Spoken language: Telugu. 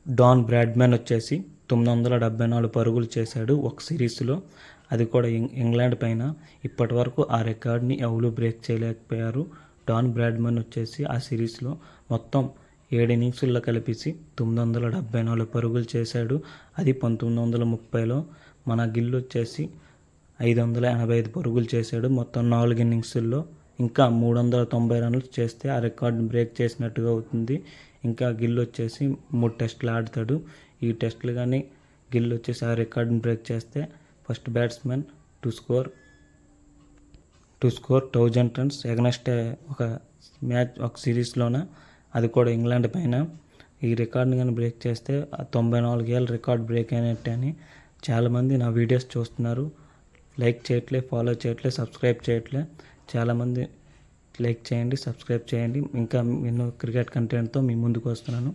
డాన్ బ్రాడ్మన్ వచ్చేసి 974 పరుగులు చేశాడు ఒక సిరీస్లో. అది కూడా ఇంగ్లాండ్ పైన. ఇప్పటి వరకు ఆ రికార్డ్ని ఎవరు బ్రేక్ చేయలేకపోయారు. డాన్ బ్రాడ్మన్ వచ్చేసి ఆ సిరీస్లో మొత్తం 7 ఇన్నింగ్స్ల్లో కలిపేసి 974 పరుగులు చేశాడు. అది 1930లో. మన గిల్ వచ్చేసి 585 పరుగులు చేశాడు మొత్తం 4 ఇన్నింగ్స్ల్లో. ఇంకా 390 రన్లు చేస్తే ఆ రికార్డుని బ్రేక్ చేసినట్టుగా అవుతుంది. ఇంకా గిల్ వచ్చేసి 3 టెస్టులు ఆడతాడు. ఈ టెస్టులు కానీ గిల్ వచ్చేసి ఆ రికార్డుని బ్రేక్ చేస్తే first batsmen to score 1000 runs against ఒక మ్యాచ్ ఒక సిరీస్లోన. అది కూడా ఇంగ్లాండ్ పైన. ఈ రికార్డుని కానీ బ్రేక్ చేస్తే 94 ఏళ్ళ రికార్డ్ బ్రేక్ అయినట్టే అని చాలామంది నా వీడియోస్ చూస్తున్నారు. లైక్ చేయట్లే, ఫాలో చేయట్లే, సబ్స్క్రైబ్ చేయట్లే. చాలామంది లైక్ చేయండి, సబ్స్క్రైబ్ చేయండి. ఇంకా ఎన్నో క్రికెట్ కంటెంట్తో మీ ముందుకు వస్తున్నాను.